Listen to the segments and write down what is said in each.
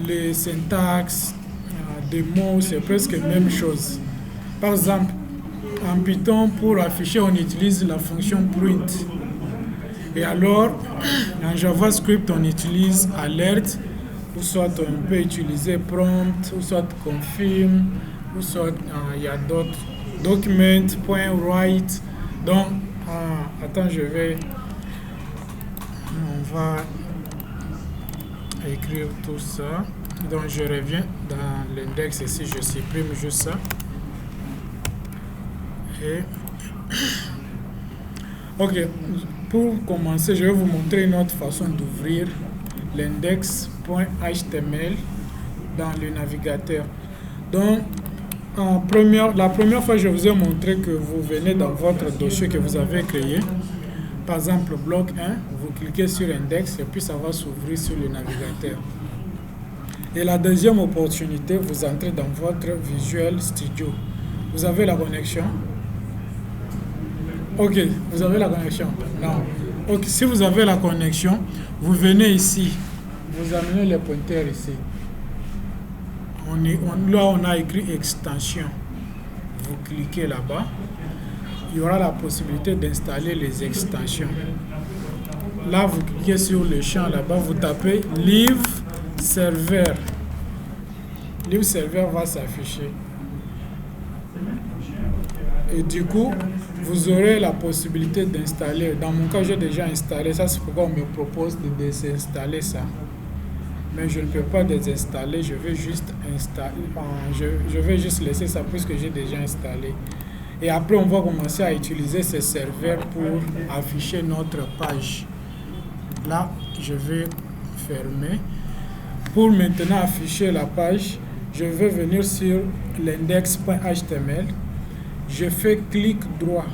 les syntaxes des mots, c'est presque la même chose. Par exemple, en Python, pour afficher, on utilise la fonction print. Et alors, en JavaScript, on utilise alert, ou soit on peut utiliser prompt, ou soit confirm, ou soit il y a d'autres document, point write. Donc, attends, on va écrire tout ça. Donc, je reviens dans l'index ici, je supprime juste ça. Et ok, pour commencer, je vais vous montrer une autre façon d'ouvrir l'index.html dans le navigateur. Donc, la première fois, je vous ai montré que vous venez dans votre dossier que vous avez créé. Par exemple, bloc 1, vous cliquez sur index et puis ça va s'ouvrir sur le navigateur. Et la deuxième opportunité, vous entrez dans votre Visual Studio. Vous avez la connexion? Ok, vous avez la connexion? Non. Ok, si vous avez la connexion, vous venez ici. Vous amenez le pointeur ici. Là, on a écrit extension. Vous cliquez là-bas. Il y aura la possibilité d'installer les extensions. Là, vous cliquez sur le champ là-bas. Vous tapez Live Server. Live Server va s'afficher. Et du coup, vous aurez la possibilité d'installer. Dans mon cas, j'ai déjà installé ça. C'est pourquoi on me propose de désinstaller ça. Mais je ne peux pas désinstaller. Je vais juste installer. Je vais juste laisser ça puisque j'ai déjà installé. Et après, on va commencer à utiliser ces serveurs pour afficher notre page. Là, je vais fermer. Pour maintenant afficher la page, je vais venir sur l'index.html. Je fais clic droit.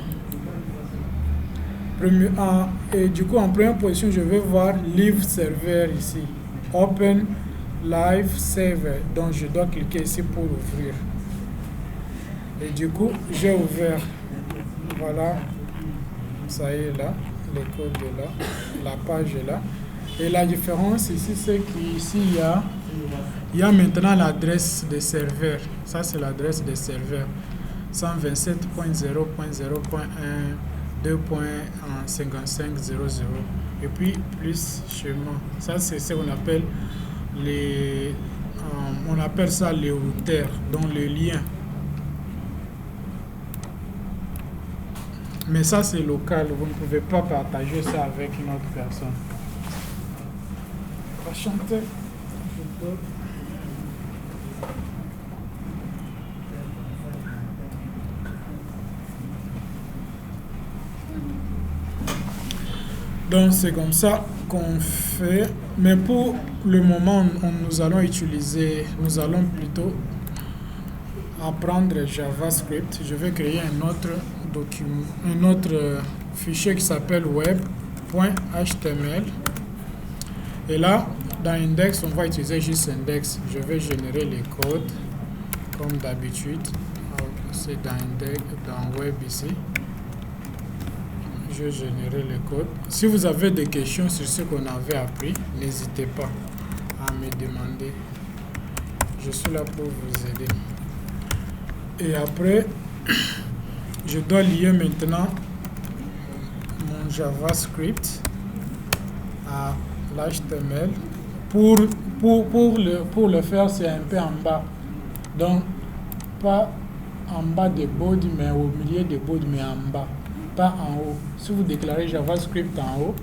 Et du coup, en première position, je vais voir Live Server ici. Open Live Server. Donc, je dois cliquer ici pour ouvrir. Et du coup, j'ai ouvert. Voilà. Ça y est là. Le code est là. La page est là. Et la différence ici, c'est qu'ici, il y a maintenant l'adresse des serveurs. Ça, c'est l'adresse des serveurs. 127.0.0.1.2.55.00 et puis plus chemin. Ça c'est ce qu'on appelle on appelle ça les routeurs, donc les liens. Mais ça c'est local, vous ne pouvez pas partager ça avec une autre personne. On va chanter. Donc c'est comme ça qu'on fait. Mais pour le moment, nous allons plutôt apprendre JavaScript. Je vais créer un autre fichier qui s'appelle web.html. Et là, dans index, on va utiliser juste index. Je vais générer les codes comme d'habitude. C'est dans index, dans web ici. Je vais générer le code. Si vous avez des questions sur ce qu'on avait appris, n'hésitez pas à me demander. Je suis là pour vous aider. Et après, je dois lier maintenant mon JavaScript à l'HTML. Pour le faire, c'est un peu en bas. Donc, pas en bas des body, mais au milieu des body, mais en bas. Pas en haut. Si vous déclarez JavaScript en haut,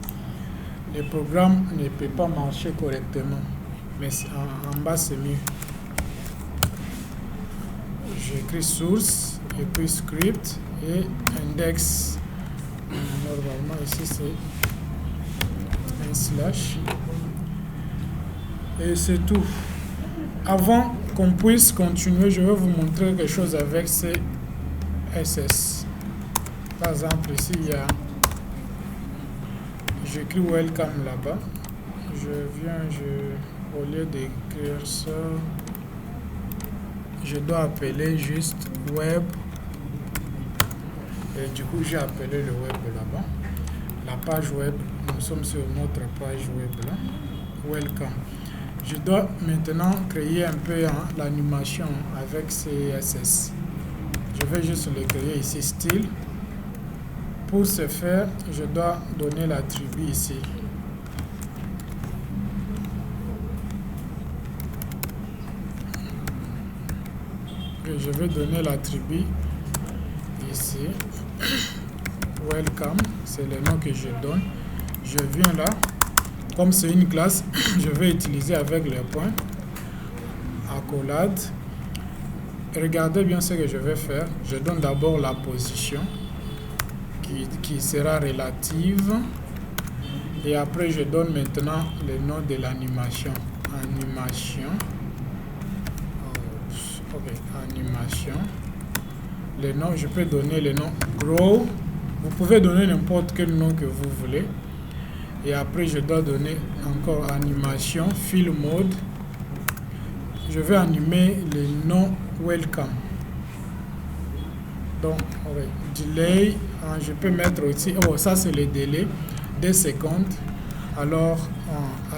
le programme ne peut pas marcher correctement. Mais en bas, c'est mieux. J'écris source, et puis script, et index. Normalement, ici, c'est un slash. Et c'est tout. Avant qu'on puisse continuer, je vais vous montrer quelque chose avec CSS. Par exemple, ici, j'écris welcome là-bas. Au lieu d'écrire ça, je dois appeler juste web. Et du coup, j'ai appelé le web là-bas. La page web, nous sommes sur notre page web là. Welcome. Je dois maintenant créer un peu l'animation avec CSS. Je vais juste le créer ici, style. Pour ce faire, je dois donner l'attribut ici. Et je vais donner l'attribut ici. Welcome, c'est le nom que je donne. Je viens là. Comme c'est une classe, je vais utiliser avec les points. Accolade. Regardez bien ce que je vais faire. Je donne d'abord la position qui sera relative. Et après, je donne maintenant le nom de l'animation. Animation. Ok, animation. Le nom, je peux donner le nom Grow. Vous pouvez donner n'importe quel nom que vous voulez. Et après, je dois donner encore animation, fill mode. Je vais animer le nom welcome. Donc, okay. Delay, je peux mettre aussi, ça c'est le délai, des secondes. Alors,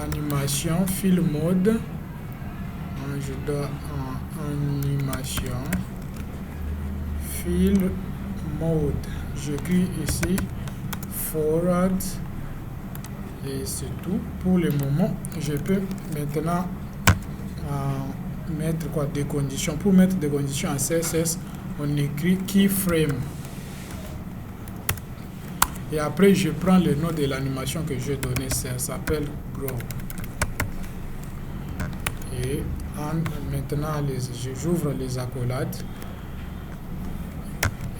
animation, fill mode. Je dois animation, fill mode. J'écris ici forward. Et c'est tout. Pour le moment, je peux maintenant mettre des conditions. Pour mettre des conditions en CSS, on écrit keyframe. Et après, je prends le nom de l'animation que j'ai donné. Ça s'appelle Grow. Et maintenant, j'ouvre les accolades.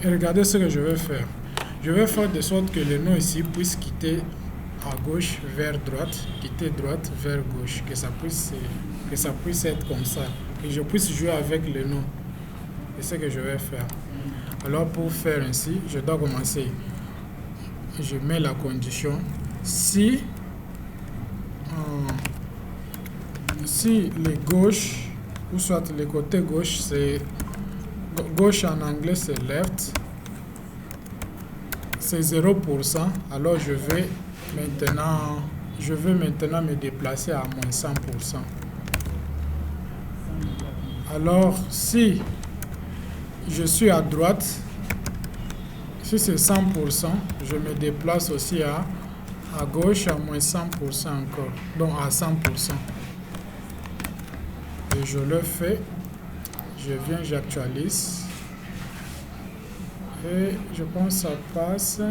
Et regardez ce que je vais faire. Je vais faire de sorte que le nom ici puisse quitter à gauche vers droite, quitter droite vers gauche, que ça puisse être comme ça, que je puisse jouer avec le nom. C'est ce que je vais faire. Alors pour faire ainsi, je dois commencer. Je mets la condition si les gauches, ou soit le côté gauche, c'est gauche en anglais c'est left, c'est 0%, alors je vais maintenant me déplacer à moins 100%. Alors, si je suis à droite, si c'est 100%, je me déplace aussi à gauche à moins 100% encore, donc à 100%. Et je le fais, je viens, j'actualise. Et je pense que ça passe.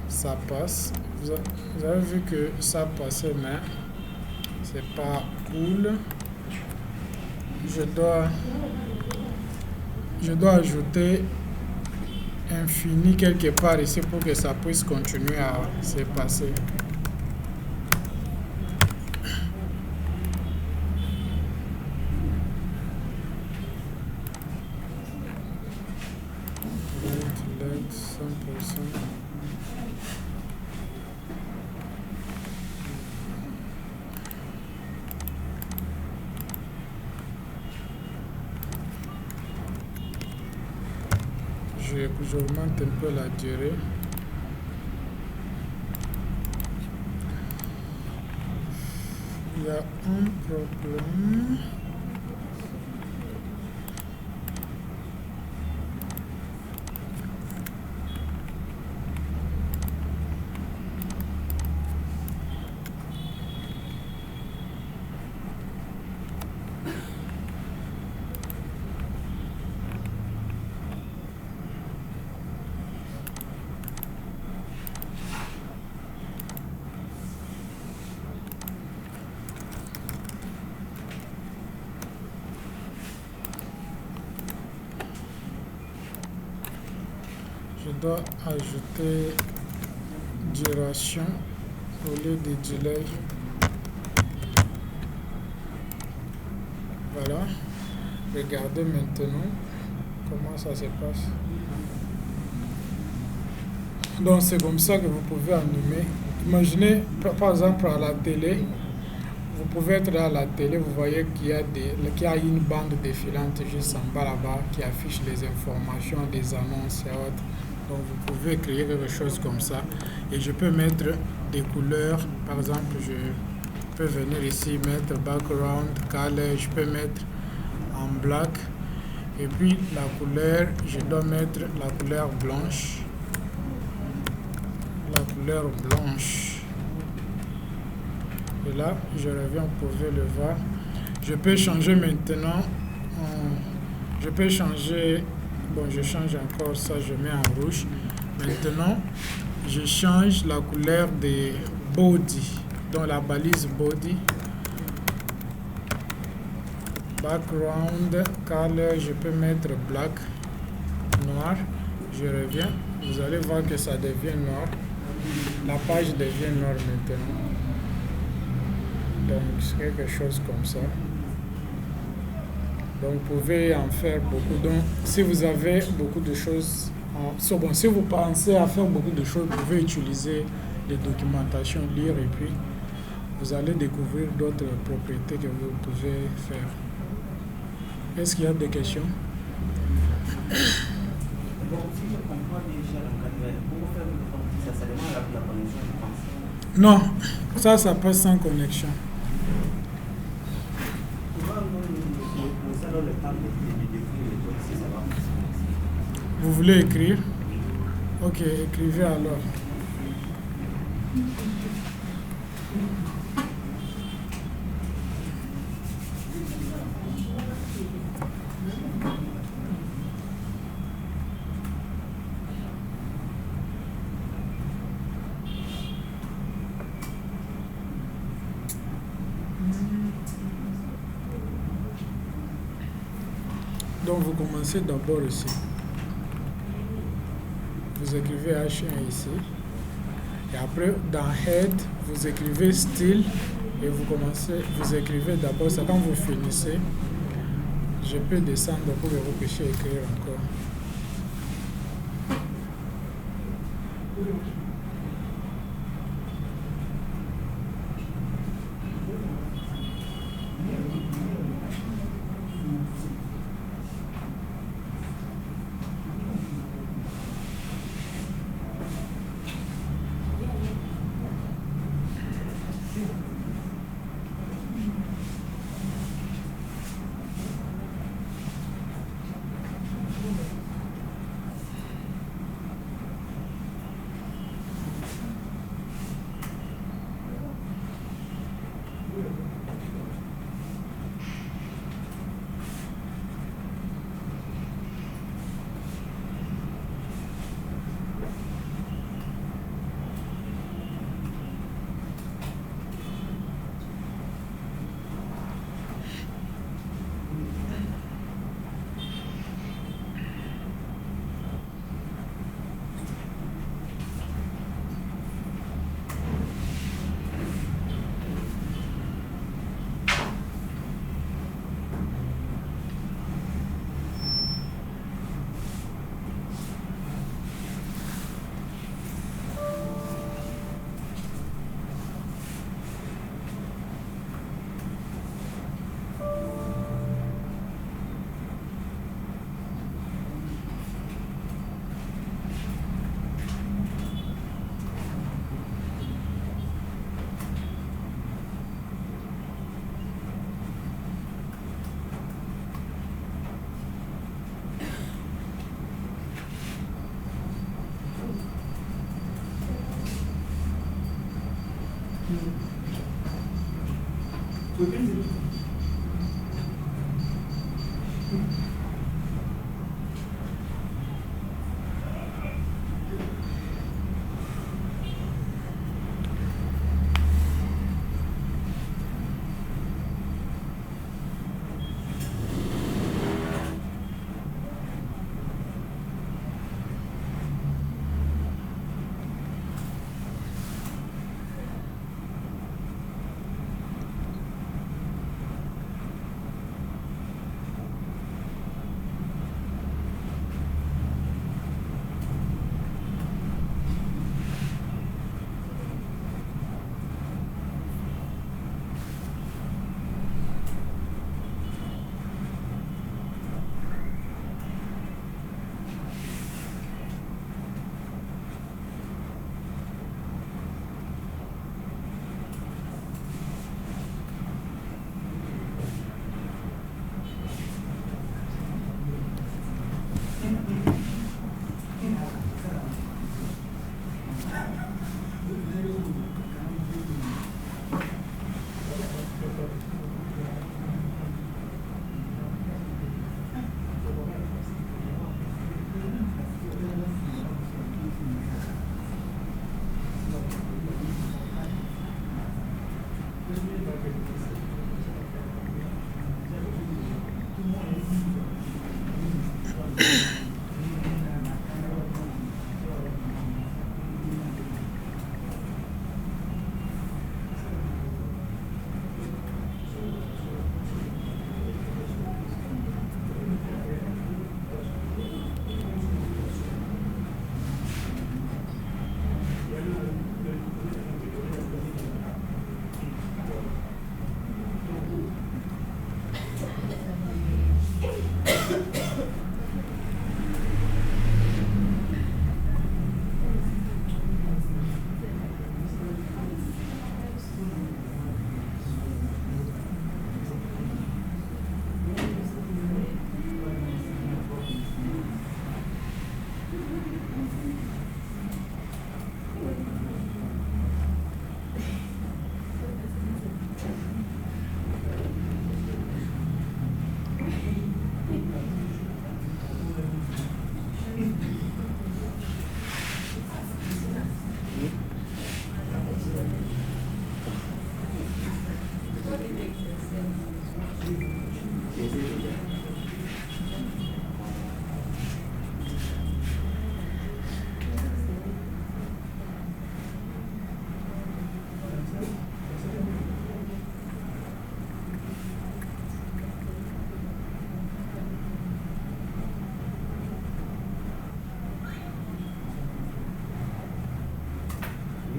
Ça passe. Vous avez vu que ça passait, mais c'est pas cool. Je dois ajouter infini quelque part ici pour que ça puisse continuer à se passer. Let 100%. J'augmente un peu la durée. Il y a un problème. Je dois ajouter duration au lieu de delay. Voilà. Regardez maintenant comment ça se passe. Donc c'est comme ça que vous pouvez animer. Imaginez par exemple à la télé. Vous pouvez être à la télé, vous voyez qu'il y a une bande défilante juste en bas là-bas qui affiche les informations des annonces et autres. Donc vous pouvez créer quelque chose comme ça. Et je peux mettre des couleurs. Par exemple, je peux venir ici, mettre background, color, je peux mettre en black. Et puis la couleur, je dois mettre la couleur blanche. La couleur blanche. Et là, je reviens, vous pouvez le voir. Je peux changer maintenant. Je peux changer. Bon, je change encore ça, je mets en rouge. Maintenant, je change la couleur des body. Dans la balise body. Background, color, je peux mettre black, noir. Je reviens. Vous allez voir que ça devient noir. La page devient noire maintenant. Donc, c'est quelque chose comme ça. Donc, vous pouvez en faire beaucoup. Donc, si vous avez beaucoup de choses, si vous pensez à faire beaucoup de choses, vous pouvez utiliser les documentations, lire et puis vous allez découvrir d'autres propriétés que vous pouvez faire. Est-ce qu'il y a des questions? Bon, si je comprends bien, cher encadré, pour faire une compte, ça demande la connexion, je pense. Non, ça passe sans connexion. Vous voulez écrire? Ok, écrivez alors. Donc vous commencez d'abord ici. Vous écrivez H1 ici. Et après, dans Head, vous écrivez Style et vous écrivez d'abord ça. Quand vous finissez, je peux descendre pour que vous puissiez écrire encore.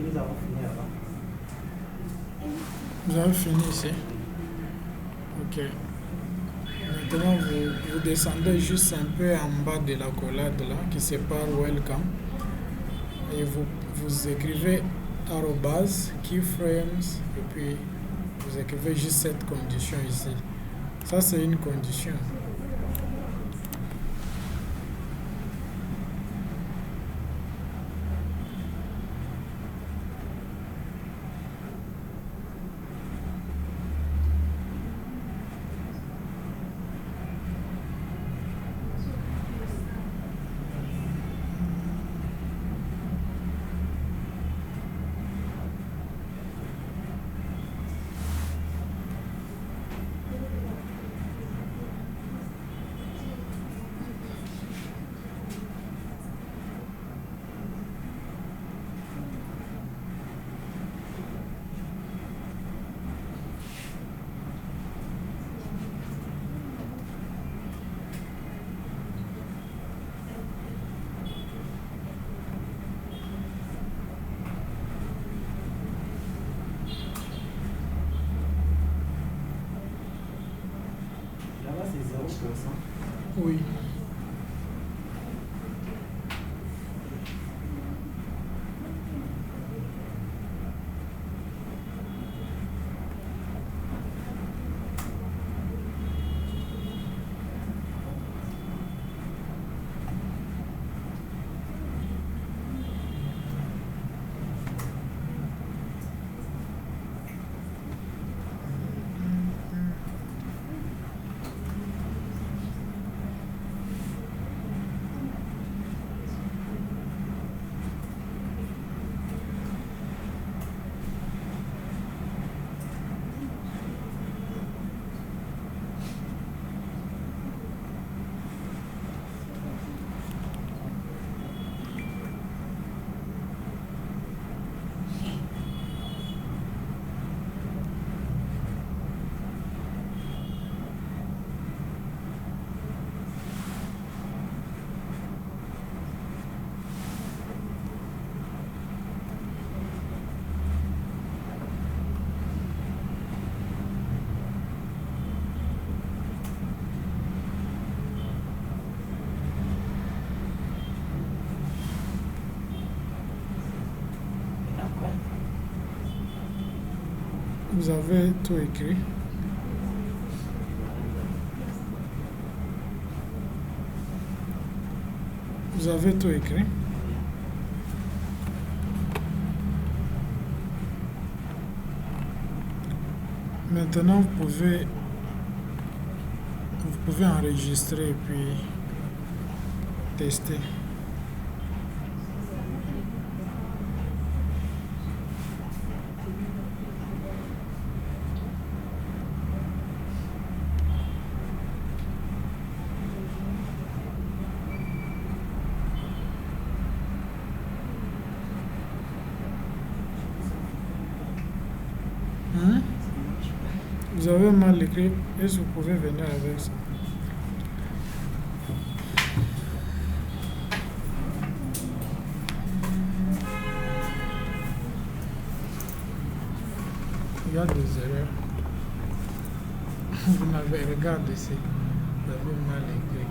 nous avons fini là-bas. Vous avez fini ici? Ok. Maintenant, vous descendez juste un peu en bas de l'accolade là, qui sépare Welcome. Et vous écrivez arrobase, keyframes, et puis vous écrivez juste cette condition ici. Ça, c'est une condition. Là-bas, c'est 0%. Oui. Vous avez tout écrit. Vous avez tout écrit. Maintenant, vous pouvez enregistrer et puis tester. Vous avez mal écrit, est-ce que vous pouvez venir avec ça? Il y a des erreurs. Vous n'avez regardé ici. Vous avez mal écrit.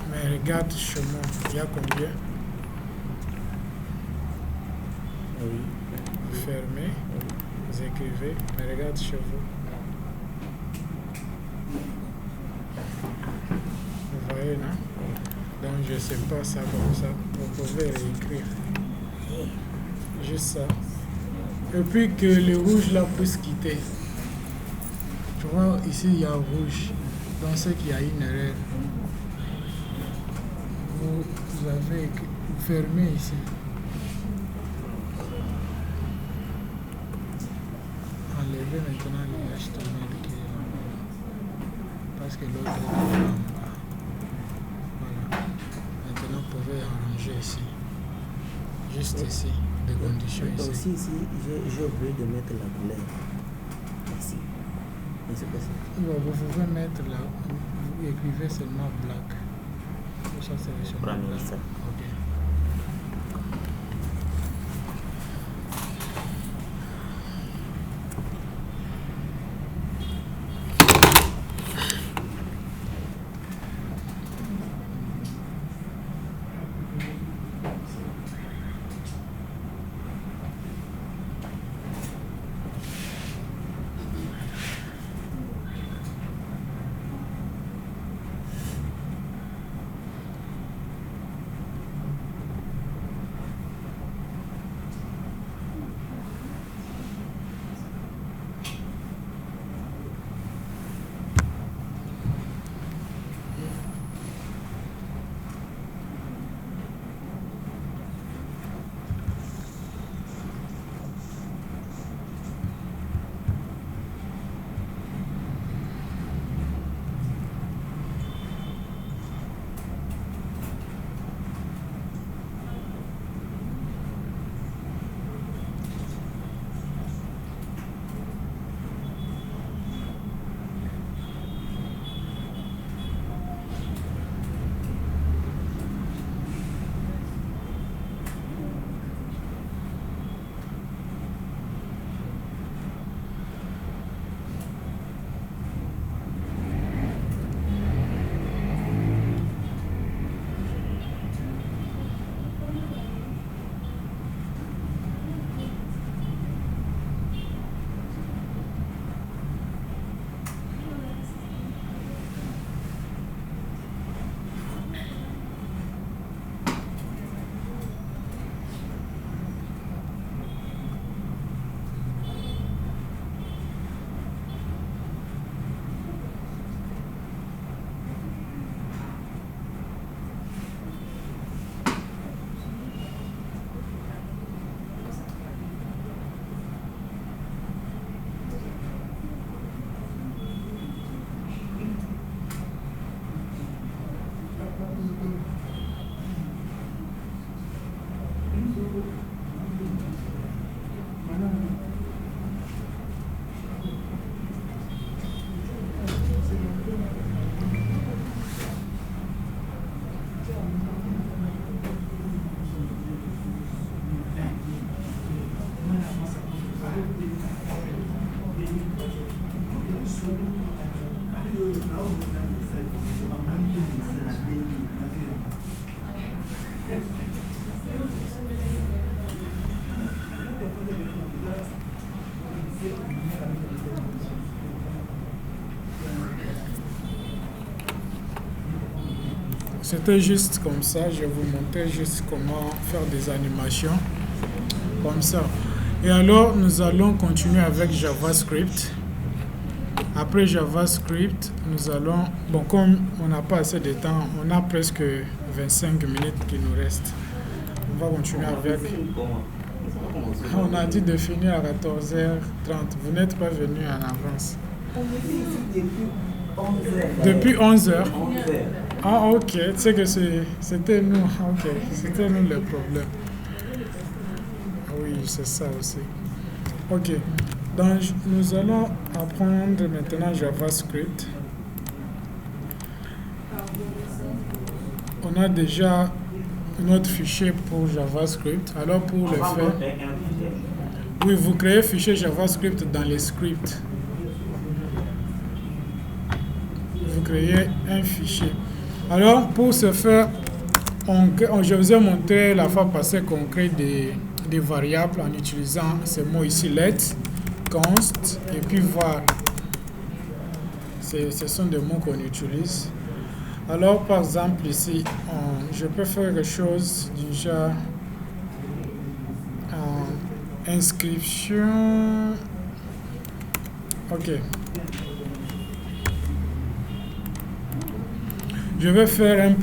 Mais regarde chez moi, il y a combien? Oui. Fermez. Vous écrivez, mais regarde chez vous. Vous voyez, non? Donc, je ne sais pas ça comme ça. Vous pouvez réécrire. Juste ça. Et puis que le rouge là puisse quitter. Tu vois, ici, il y a rouge. Donc, c'est qu'il y a une erreur. Vous avez écrit, vous fermez ici. Enlevez maintenant le HTML qui est là. Parce que l'autre est là en bas. Voilà. Maintenant, vous pouvez arranger ici. Juste ici. Des conditions ici. Aussi, ici, j'ai oublié de mettre la couleur. Ici. Mais c'est pas ça. Bon, vous pouvez mettre là. Vous écrivez seulement black. Ça, c'est seulement black. Ça. Ok. C'était juste comme ça, je vous montrais juste comment faire des animations comme ça. Et alors, nous allons continuer avec JavaScript. Après JavaScript, nous allons... Bon, comme on n'a pas assez de temps, on a presque 25 minutes qui nous restent. On va continuer avec... On a dit de finir à 14h30. Vous n'êtes pas venu en avance. Depuis 11h. Ah, ok. C'est que c'était nous. Ok. C'était nous le problème. Oui, c'est ça aussi. Ok. Donc, nous allons apprendre maintenant JavaScript. On a déjà notre fichier pour JavaScript. Alors, pour le faire, oui, vous créez fichier JavaScript dans les scripts. Vous créez un fichier. Alors, pour ce faire, je vous ai montré la fois passée qu'on crée des variables en utilisant ces mots ici, let, const, et puis var. Ce sont des mots qu'on utilise. Alors, par exemple, ici, je peux faire quelque chose du genre inscription. Ok. Je vais faire un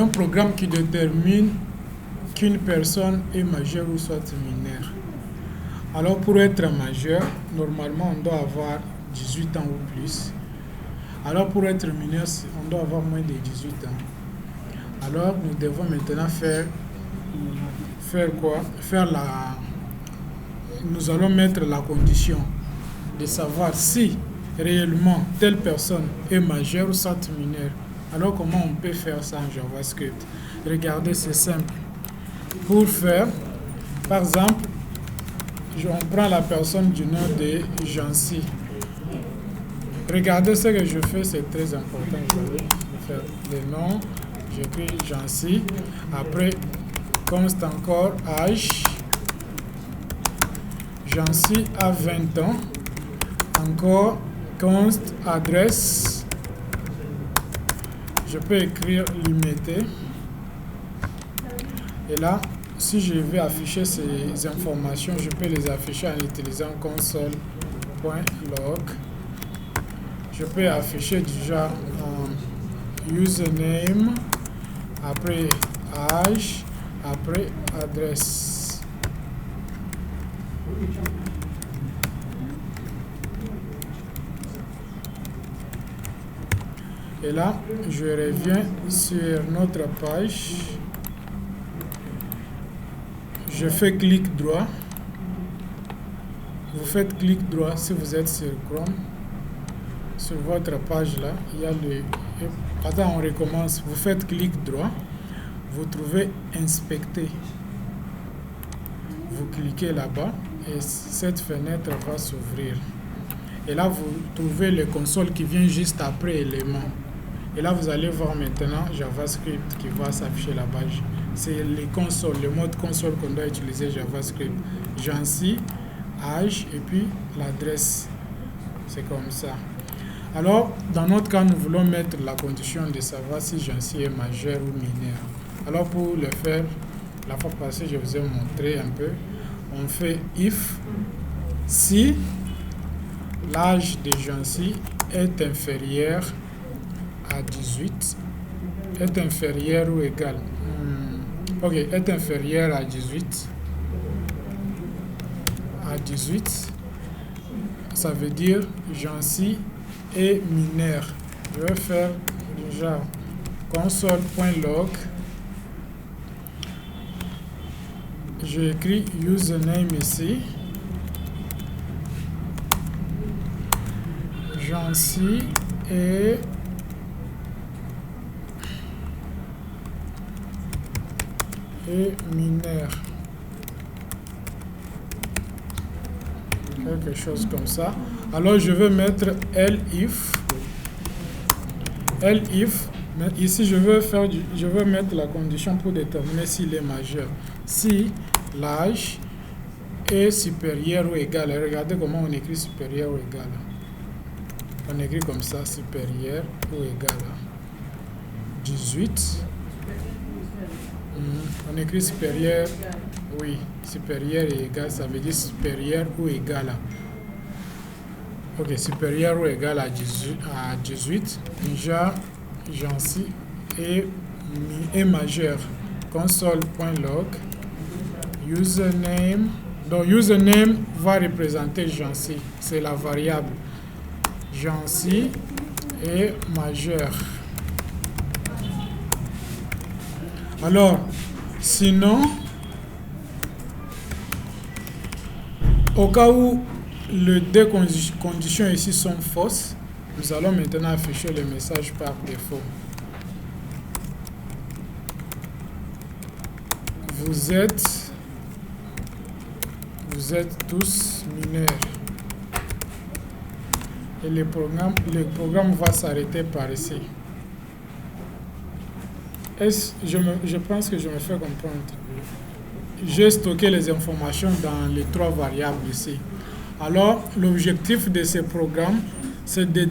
programme qui détermine qu'une personne est majeure ou soit mineure. Alors, pour être majeur, normalement, on doit avoir 18 ans ou plus. Alors, pour être mineur, on doit avoir moins de 18 ans. Alors, nous devons maintenant faire quoi? Nous allons mettre la condition de savoir si réellement telle personne est majeure ou soit mineure. Alors, comment on peut faire ça en JavaScript? Regardez, c'est simple. Pour faire, par exemple, on prend la personne du nom de Jancy. Regardez ce que je fais, c'est très important. Je vais faire le nom, j'écris Jancy. Après, const encore âge. Jancy a 20 ans. Encore const adresse. Je peux écrire limité. Et là, si je vais afficher ces informations, je peux les afficher en utilisant console.log. Je peux afficher déjà username, après âge, après adresse. Et là, je reviens sur notre page. Je fais clic droit. Vous faites clic droit si vous êtes sur Chrome. Sur votre page là, il y a le... Attends, on recommence. Vous faites clic droit. Vous trouvez inspecter. Vous cliquez là-bas et cette fenêtre va s'ouvrir. Et là, vous trouvez le console qui vient juste après élément. Et là, vous allez voir maintenant JavaScript qui va s'afficher là-bas. C'est les consoles, le mode console qu'on doit utiliser JavaScript. Jancy, âge et puis l'adresse. C'est comme ça. Alors, dans notre cas, nous voulons mettre la condition de savoir si Jancy est majeur ou mineur. Alors, pour le faire, la fois passée, je vous ai montré un peu. On fait if si l'âge de Jancy est inférieur à 18, est inférieur ou égal. Ok, est inférieur à 18. À 18, ça veut dire Jancy est mineur. Je vais faire déjà console.log. J'écris username ici. Jancy est mineur. quelque chose comme ça. Alors je vais mettre elif. Mais ici je vais mettre la condition pour déterminer s'il est majeur. Si l'âge est supérieur ou égal. Regardez comment on écrit supérieur ou égal. On écrit comme ça, supérieur ou égal à 18. On écrit supérieur, oui, supérieur et égal, ça veut dire supérieur ou égal à. Ok, supérieur ou égal à 18. Déjà, Jancy est majeur. Console.log. Username. Donc, username va représenter Jancy. C'est la variable. Jancy est majeur. Alors, sinon, au cas où les deux conditions ici sont fausses, nous allons maintenant afficher le message par défaut. Vous êtes tous mineurs. Et le programme va s'arrêter par ici. Je pense que je me fais comprendre. J'ai stocké les informations dans les trois variables ici. Alors, l'objectif de ce programme, c'est de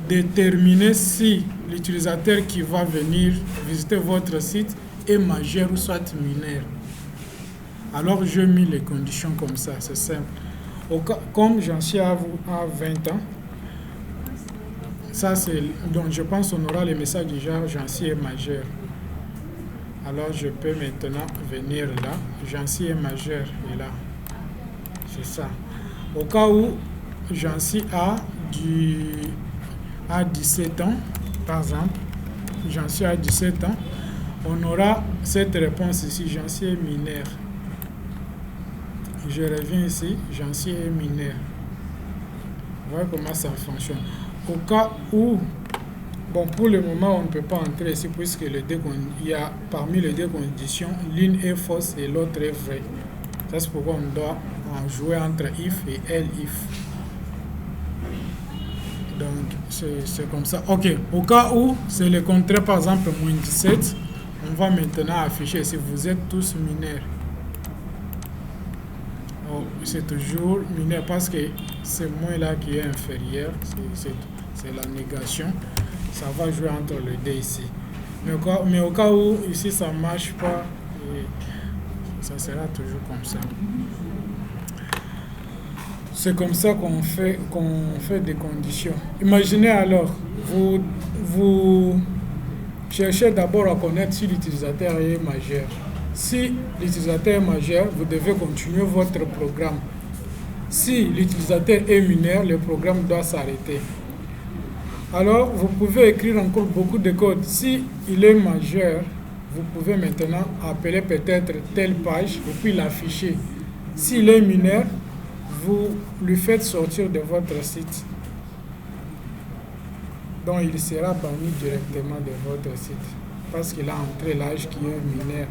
déterminer si l'utilisateur qui va venir visiter votre site est majeur ou soit mineur. Alors, je mis les conditions comme ça, c'est simple. Comme j'en suis à 20 ans, ça c'est, donc je pense qu'on aura le message du genre Jancy est majeur. Alors je peux maintenant venir là, Jancy est majeur et là, c'est ça. Au cas où Jancy a 17 ans, par exemple, Jancy a 17 ans, on aura cette réponse ici, Jancy est mineur. Je reviens ici, Jancy est mineur. Voilà comment ça fonctionne. Au cas où, bon, pour le moment, on ne peut pas entrer ici puisque il y a parmi les deux conditions, l'une est fausse et l'autre est vraie. Ça, c'est pourquoi on doit en jouer entre if et elif. Donc, c'est comme ça. Ok, au cas où c'est le contraire, par exemple, moins 17, on va maintenant afficher si vous êtes tous mineurs. Oh, c'est toujours mineur parce que c'est moins là qui est inférieur, c'est la négation. Ça va jouer entre les deux ici. Mais au cas où ici ça ne marche pas, ça sera toujours comme ça. C'est comme ça qu'on fait des conditions. Imaginez alors, vous cherchez d'abord à connaître si l'utilisateur est majeur. Si l'utilisateur est majeur, vous devez continuer votre programme. Si l'utilisateur est mineur, le programme doit s'arrêter. Alors, vous pouvez écrire encore beaucoup de code. Si il est majeur, vous pouvez maintenant appeler peut-être telle page et puis l'afficher. S'il est mineur, vous lui faites sortir de votre site. Donc, il sera banni directement de votre site parce qu'il a entré l'âge qui est mineur.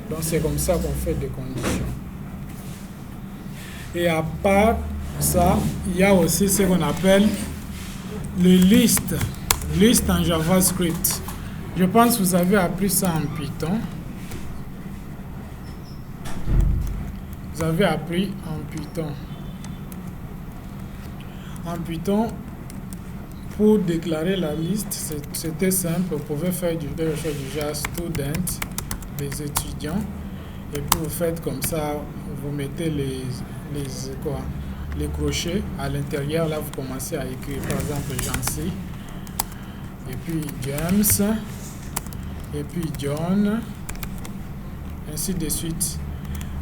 Donc, c'est comme ça qu'on fait des conditions. Et à part ça, il y a aussi ce qu'on appelle les listes en JavaScript. Je pense que vous avez appris ça en Python. Vous avez appris en Python. En Python, pour déclarer la liste, c'était simple. Vous pouvez faire du genre student, des étudiants, et puis vous faites comme ça, vous mettez les crochets à l'intérieur. Là, vous commencez à écrire, par exemple, Jancy, et puis James, et puis John, ainsi de suite.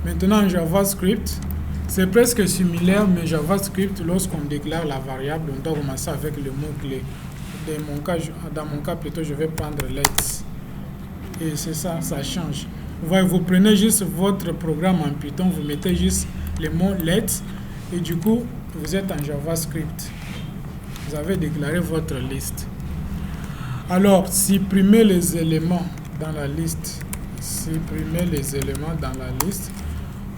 Maintenant, en JavaScript, c'est presque similaire, mais JavaScript, lorsqu'on déclare la variable, on doit commencer avec le mot-clé. Dans mon cas, plutôt, je vais prendre let's. Et c'est ça, ça change. Vous prenez juste votre programme en Python, vous mettez juste le mot let's, et du coup, vous êtes en JavaScript. Vous avez déclaré votre liste. Alors, supprimez les éléments dans la liste. Supprimer les éléments dans la liste.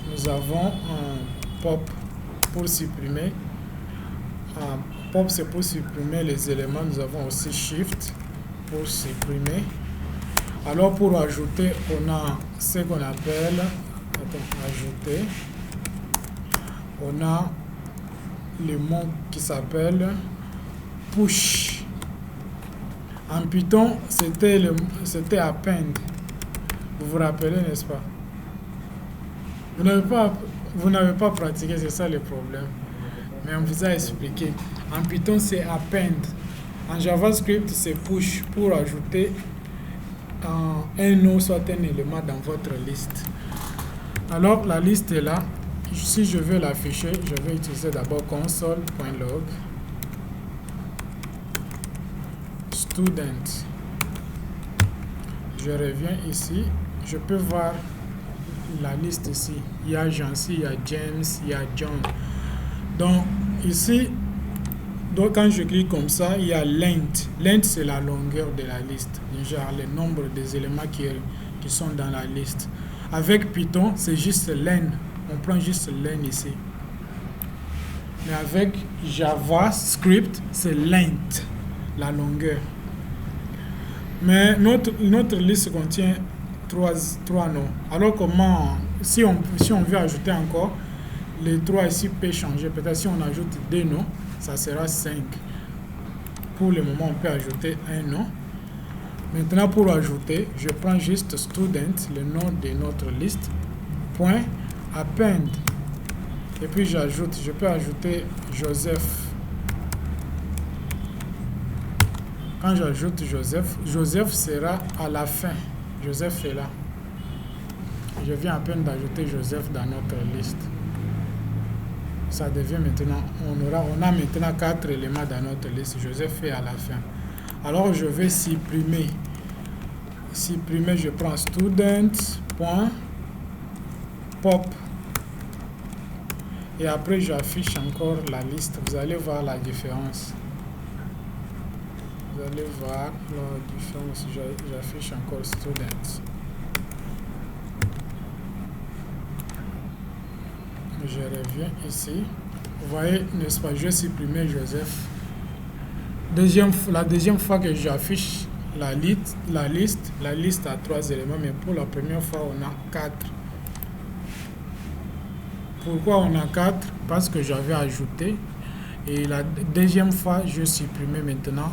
Nous avons un pop pour supprimer. Pop, c'est pour supprimer les éléments. Nous avons aussi Shift pour supprimer. Alors, pour ajouter, on a ce qu'on appelle, ajouter. On a le mot qui s'appelle push. En Python, c'était append. Vous vous rappelez, n'est-ce pas? Vous n'avez pas pratiqué, c'est ça le problème. Mais on vous a expliqué. En Python, c'est append. En JavaScript, c'est push pour ajouter un nom, soit un élément dans votre liste. Alors, la liste est là. Si je veux l'afficher, je vais utiliser d'abord console.log student. Je reviens ici. Je peux voir la liste ici. Il y a Jancy, il y a James, il y a John. Donc, ici, quand je clique comme ça, il y a length. Length, c'est la longueur de la liste. Genre, le nombre des éléments qui sont dans la liste. Avec Python, c'est juste len. On prend juste len ici. Mais avec JavaScript, c'est length, la longueur. Mais notre liste contient trois noms. Alors comment, si on veut ajouter encore, les 3 ici peuvent changer. Peut-être si on ajoute 2 noms, ça sera 5. Pour le moment, on peut ajouter un nom. Maintenant, pour ajouter, je prends juste student, le nom de notre liste, point, append. Et puis j'ajoute, je peux ajouter Joseph. Quand j'ajoute Joseph, Joseph sera à la fin. Joseph est là. Je viens à peine d'ajouter Joseph dans notre liste. Ça devient maintenant, on a maintenant 4 éléments dans notre liste. Joseph est à la fin. Alors je vais supprimer. Supprimer, je prends student.pop. Et après j'affiche encore la liste. Vous allez voir la différence. Vous allez voir la différence. J'affiche encore student. Je reviens ici. Vous voyez, n'est-ce pas, je supprime Joseph. La deuxième fois que j'affiche la liste a 3 éléments, mais pour la première fois, on a 4. Pourquoi on a 4? Parce que j'avais ajouté. Et la deuxième fois, je supprimais maintenant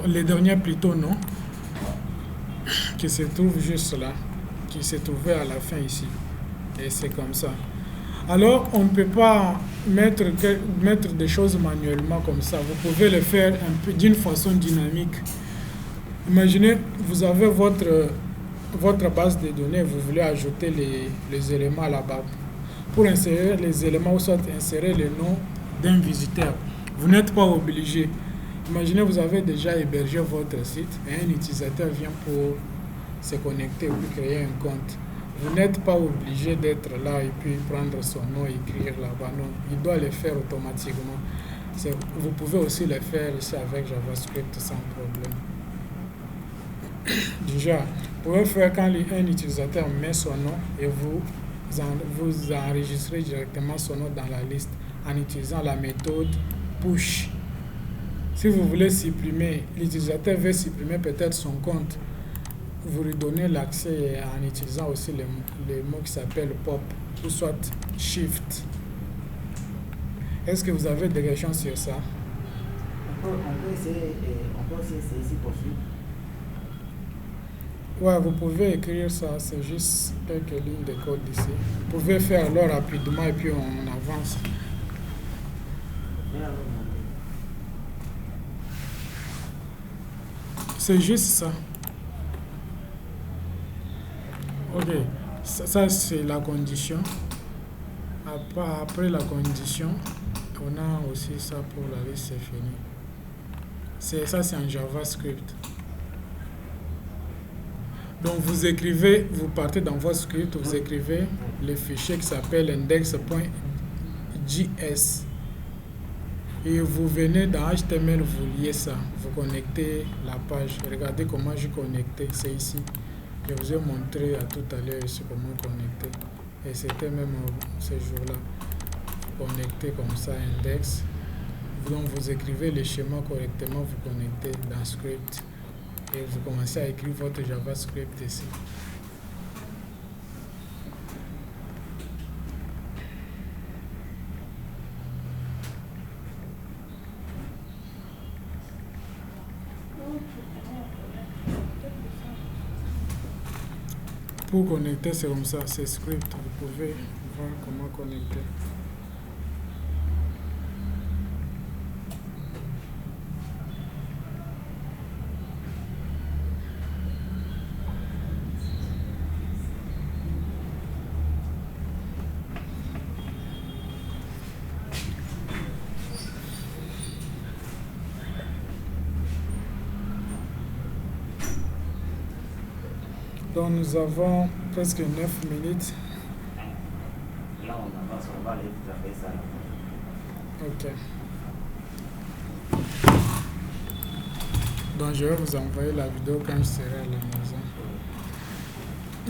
les dernières plutôt non, qui se trouve juste là, qui se trouvait à la fin ici. Et c'est comme ça. Alors, on ne peut pas mettre des choses manuellement comme ça. Vous pouvez le faire un peu d'une façon dynamique. Imaginez, vous avez votre base de données, vous voulez ajouter les éléments là-bas. Pour insérer les éléments, ou soit insérer le nom d'un visiteur. Vous n'êtes pas obligé. Imaginez, vous avez déjà hébergé votre site et un utilisateur vient pour se connecter ou créer un compte. Vous n'êtes pas obligé d'être là et puis prendre son nom et écrire là-bas. Non, il doit le faire automatiquement. Vous pouvez aussi le faire ici avec JavaScript sans problème. Déjà, vous pouvez faire quand un utilisateur met son nom et vous enregistrez directement son nom dans la liste en utilisant la méthode push. Si vous voulez supprimer, l'utilisateur veut supprimer peut-être son compte, vous lui donnez l'accès en utilisant aussi le mot qui s'appelle pop ou soit shift. Est-ce que vous avez des questions sur ça? On peut essayer ici poursuivre. Ouais, vous pouvez écrire ça, c'est juste quelques lignes de code ici. Vous pouvez faire alors rapidement et puis on avance. C'est juste ça. Ok, ça c'est la condition. Après la condition, on a aussi ça pour la liste, c'est fini. Ça c'est en JavaScript. Donc vous écrivez, vous partez dans votre script, vous écrivez le fichier qui s'appelle index.js et vous venez dans HTML, vous liez ça, vous connectez la page. Regardez comment j'ai connecté, c'est ici. Je vous ai montré à tout à l'heure ici comment connecter. Et c'était même ce jour-là. Connecté comme ça, index. Donc vous écrivez les schémas correctement, vous connectez dans script et vous commencez à écrire votre JavaScript ici. Pour connecter, c'est comme ça, c'est script. Vous pouvez voir comment connecter. Donc nous avons presque 9 minutes. Là, on avance, on va aller tout à fait ça. Ok. Donc je vais vous envoyer la vidéo quand je serai à la maison.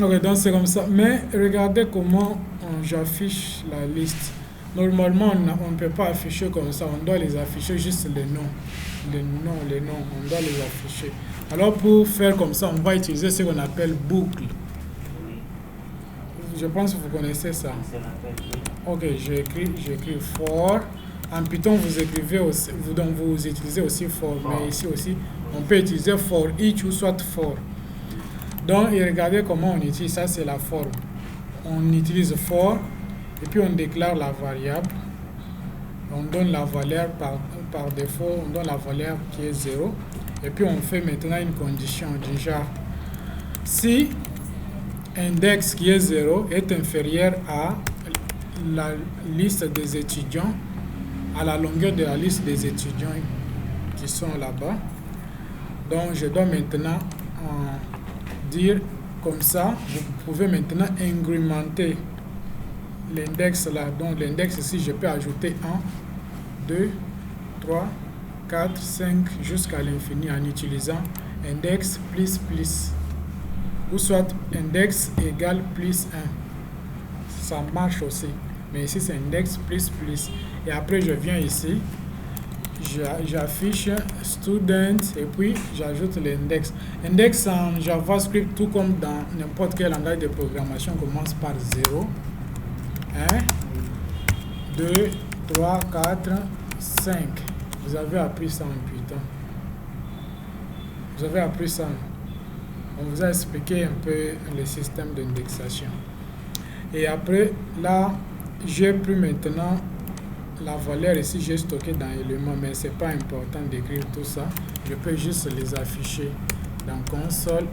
Ok, donc c'est comme ça. Mais regardez comment j'affiche la liste. Normalement, on ne peut pas afficher comme ça. On doit les afficher juste les noms. Les noms, on doit les afficher. Alors pour faire comme ça, on va utiliser ce qu'on appelle boucle. Je pense que vous connaissez ça. Ok, j'écris for. En Python, vous écrivez aussi, vous utilisez aussi for, mais ici aussi, on peut utiliser for each ou soit for. Donc, et regardez comment on utilise ça, c'est la forme. On utilise for, et puis on déclare la variable. On donne la valeur par défaut, on donne la valeur qui est 0. Et puis on fait maintenant une condition du genre si index qui est 0 est inférieur à la liste des étudiants, à la longueur de la liste des étudiants qui sont là-bas. Donc je dois maintenant dire comme ça, vous pouvez maintenant incrémenter l'index là. Donc l'index ici, je peux ajouter 1, 2, 3, 4, 5 jusqu'à l'infini en utilisant index plus plus ou soit index égale plus 1. Ça marche aussi, mais ici c'est index plus plus. Et après je viens ici, j'affiche student et puis j'ajoute l'index. Index en JavaScript, tout comme dans n'importe quel langage de programmation, commence par 0, 1, 2, 3, 4, 5. Vous avez appris ça en Python. Vous avez appris ça. On vous a expliqué un peu le système d'indexation. Et après, là, j'ai pris maintenant la valeur ici, j'ai stocké dans éléments, mais ce n'est pas important d'écrire tout ça. Je peux juste les afficher dans console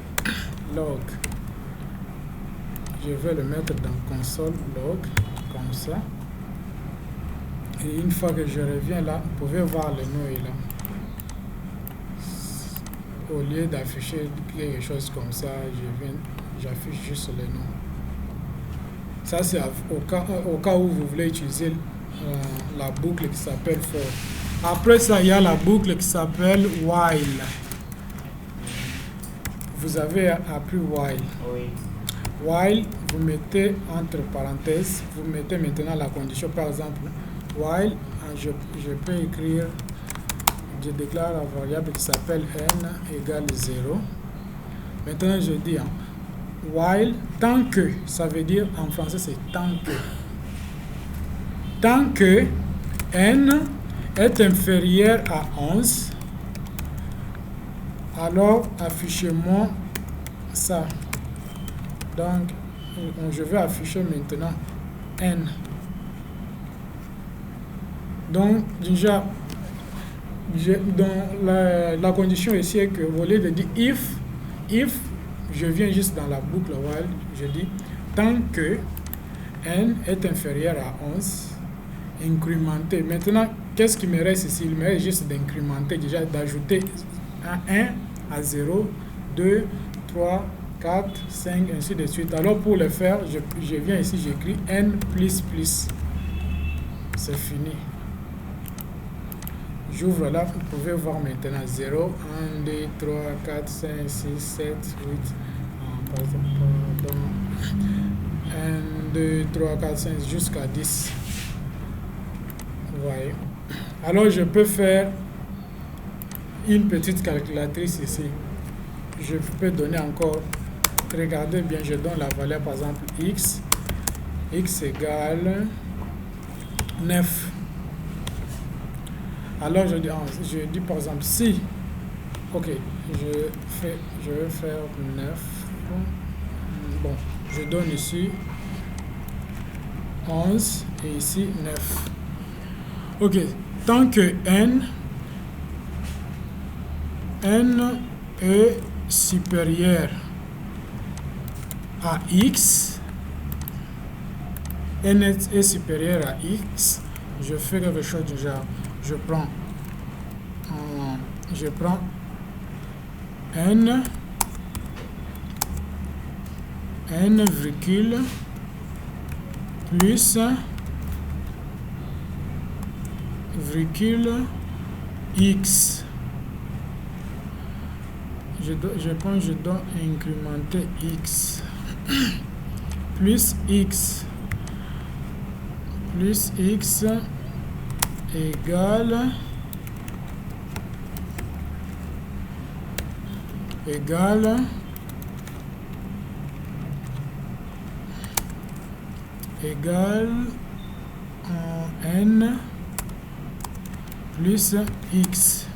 log. Je vais le mettre dans console log, comme ça. Et une fois que je reviens là, vous pouvez voir le nom est là. Au lieu d'afficher quelque chose comme ça, j'affiche juste le nom. Ça, c'est au cas où vous voulez utiliser la boucle qui s'appelle for. Après ça, il y a la boucle qui s'appelle while. Vous avez appris while. Oui. While, vous mettez entre parenthèses, vous mettez maintenant la condition, par exemple, while, je peux écrire, je déclare la variable qui s'appelle n égale 0. Maintenant, je dis while, tant que, ça veut dire en français c'est tant que. Tant que n est inférieur à 11, alors affichez-moi ça. Donc, je vais afficher maintenant n. Donc, déjà, dans la condition ici est que au lieu de dire if, je viens juste dans la boucle while, je dis tant que n est inférieur à 11, incrémenter. Maintenant, qu'est-ce qui me reste ici? Il me reste juste d'incrémenter, déjà d'ajouter un 1 à 0, 2, 3, 4, 5, ainsi de suite. Alors pour le faire, je viens ici, j'écris n plus plus. C'est fini. J'ouvre là, vous pouvez voir maintenant 0, 1, 2, 3, 4, 5, 6, 7, 8, pardon, n 2, 3, 4, 5 jusqu'à 10. Vous voyez. Alors je peux faire une petite calculatrice ici. Je peux donner encore, regardez bien, je donne la valeur par exemple x égale 9. Alors je dis par exemple si, ok, je vais faire 9. Bon, je donne ici 11 et ici 9. Ok, tant que n est supérieur à x, n est supérieur à x, je fais quelque chose du genre, je prends n virgule plus virgule x. Je dois incrémenter x plus x égale n plus x.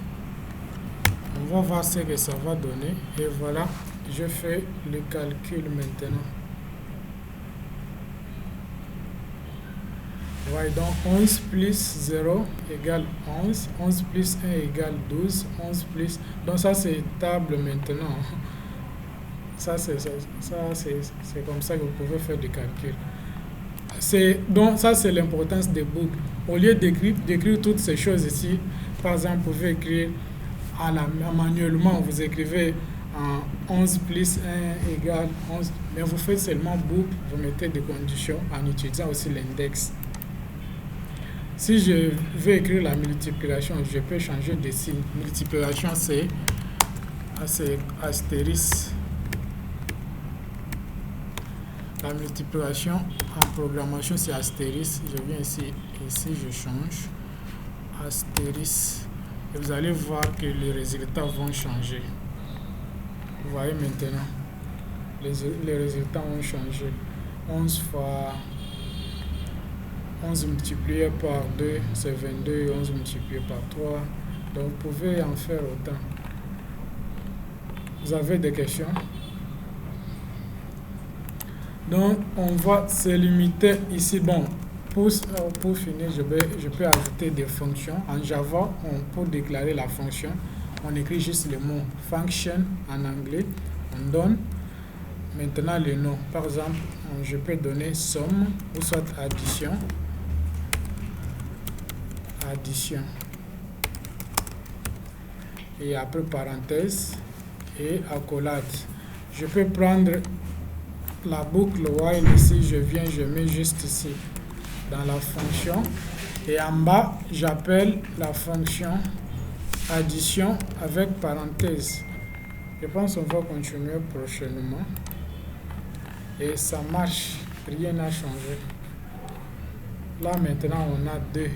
On va voir ce que ça va donner. Et voilà, je fais le calcul maintenant. Voilà, donc 11 plus 0 égale 11. 11 plus 1 égale 12. 11 plus... Donc ça, c'est table maintenant. Ça, c'est comme ça que vous pouvez faire des calculs. Donc ça, c'est l'importance des boucles. Au lieu d'écrire toutes ces choses ici, par exemple, vous pouvez écrire manuellement, vous écrivez 11 plus 1 égale 11, mais vous faites seulement boucle, vous mettez des conditions en utilisant aussi l'index. Si je veux écrire la multiplication, je peux changer de signe. Multiplication, c'est astérisque. La multiplication en programmation, c'est astérisque. Je viens ici, je change. Astérisque. Et vous allez voir que les résultats vont changer. Vous voyez maintenant, les résultats vont changer. 11 fois 11 multiplié par 2, c'est 22. 11 multiplié par 3. Donc, vous pouvez en faire autant. Vous avez des questions? Donc, on va se limiter ici. Bon, pour finir, je peux ajouter des fonctions. En Java, pour déclarer la fonction, on écrit juste le mot function en anglais. On donne maintenant le nom. Par exemple, je peux donner somme ou soit addition. Et après parenthèse et accolade. Je peux prendre la boucle while ici, je mets juste ici dans la fonction et en bas j'appelle la fonction addition avec parenthèse. Je pense qu'on va continuer prochainement et ça marche, rien n'a changé. Là maintenant on a 2.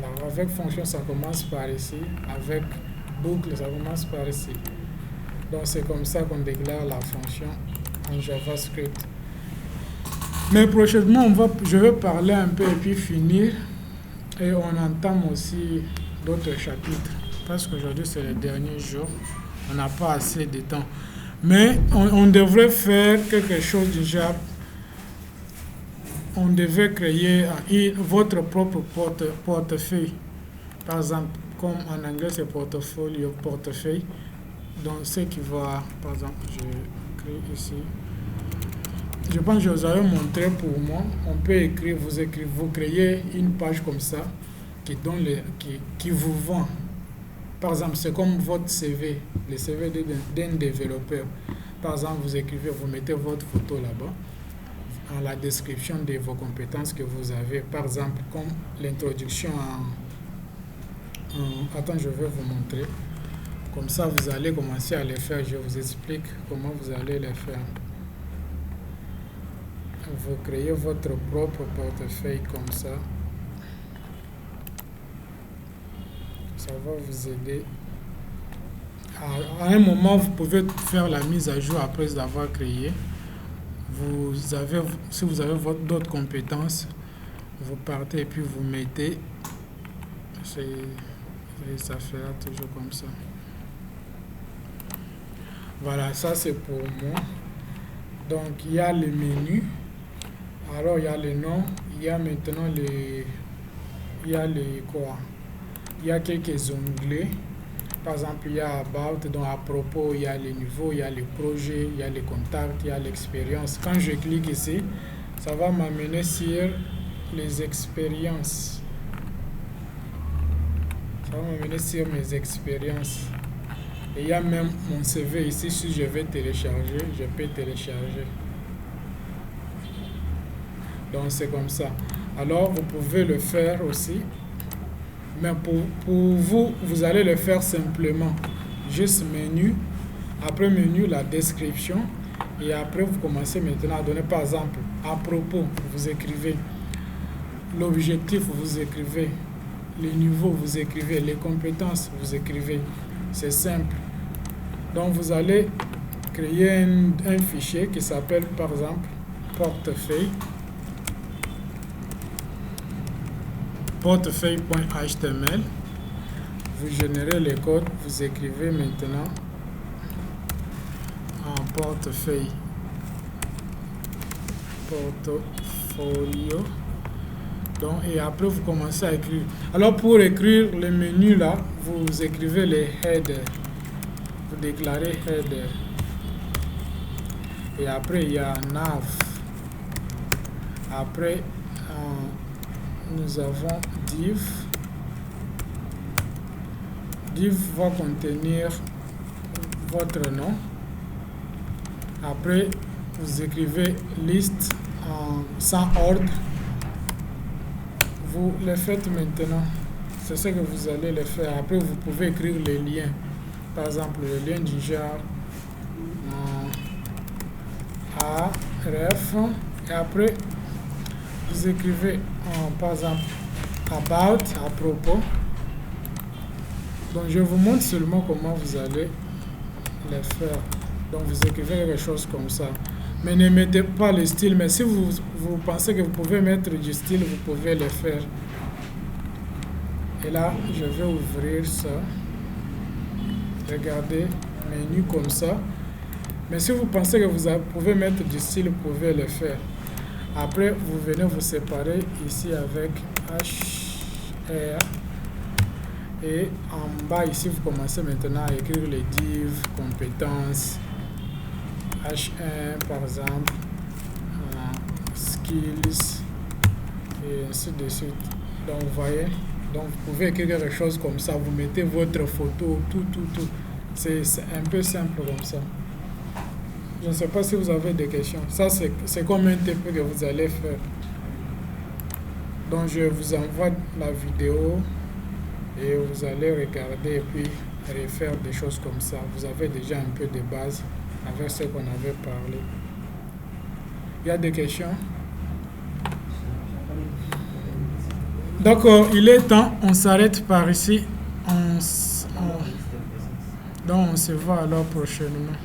Là, avec fonction ça commence par ici, avec boucle ça commence par ici. Donc c'est comme ça qu'on déclare la fonction en JavaScript. Mais prochainement, je vais parler un peu et puis finir. Et on entame aussi d'autres chapitres. Parce qu'aujourd'hui, c'est le dernier jour. On n'a pas assez de temps. Mais on devrait faire quelque chose du genre. On devait créer votre propre portefeuille. Par exemple, comme en anglais, c'est portfolio, portefeuille. Donc, ce qui va, par exemple, je crée ici. Je pense que je vous avais montré pour moi. On peut écrire, vous créez une page comme ça qui vous vend. Par exemple, c'est comme votre CV, le CV d'un développeur. Par exemple, vous écrivez, vous mettez votre photo là-bas, en la description de vos compétences que vous avez. Par exemple, comme l'introduction attends, je vais vous montrer. Comme ça, vous allez commencer à les faire. Je vous explique comment vous allez les faire. vous créez votre propre portefeuille comme ça. Ça va vous aider. À un moment, vous pouvez faire la mise à jour après avoir créé. Si vous avez d'autres compétences, vous partez et puis vous mettez. Et ça fera toujours comme ça. Voilà, ça c'est pour moi. Donc il y a les menus. Alors il y a les noms. Il y a maintenant il y a quelques onglets. Par exemple, il y a About, donc à propos, il y a les niveaux, il y a les projets, il y a les contacts, il y a l'expérience. Quand je clique ici, ça va m'amener sur les expériences. Ça va m'amener sur mes expériences. Et il y a même mon CV ici. Si je vais télécharger, je peux télécharger. Donc c'est comme ça. Alors vous pouvez le faire aussi. Mais pour vous, vous allez le faire simplement. Juste menu. Après menu, la description. Et après, vous commencez maintenant à donner, par exemple, à propos, vous écrivez. L'objectif, vous écrivez. Les niveaux, vous écrivez. Les compétences, vous écrivez. C'est simple. Donc, vous allez créer un fichier qui s'appelle, par exemple, portefeuille. Portefeuille.html. Vous générez les codes, vous écrivez maintenant en portefeuille. Portfolio. Donc, et après, vous commencez à écrire. Alors, pour écrire les menus là, vous écrivez les headers. Vous déclarez header. Et après, il y a nav. Après, nous avons div. Div va contenir votre nom. Après, vous écrivez liste sans ordre. Vous le faites maintenant. C'est ce que vous allez le faire. Après, vous pouvez écrire les liens. Par exemple, le lien du genre A, ref. Et après, vous écrivez par exemple about, à propos. Donc je vous montre seulement comment vous allez le faire. Donc vous écrivez quelque chose comme ça. Mais ne mettez pas le style. Mais si vous pensez que vous pouvez mettre du style, vous pouvez le faire. Et là, je vais ouvrir ça. Regardez, menu comme ça. Mais si vous pensez que vous pouvez mettre du style, vous pouvez le faire. Après, vous venez vous séparer ici avec HR. Et en bas ici, vous commencez maintenant à écrire les divs, compétences, H1 par exemple, skills, et ainsi de suite. Donc, vous voyez, donc vous pouvez écrire quelque chose comme ça, vous mettez votre photo, tout. C'est un peu simple comme ça. Je ne sais pas si vous avez des questions. Ça, c'est comme un TP que vous allez faire. Donc, je vous envoie la vidéo et vous allez regarder et puis refaire des choses comme ça. Vous avez déjà un peu de base avec ce qu'on avait parlé. Il y a des questions? D'accord, il est temps. On s'arrête par ici. Donc, on se voit alors prochainement.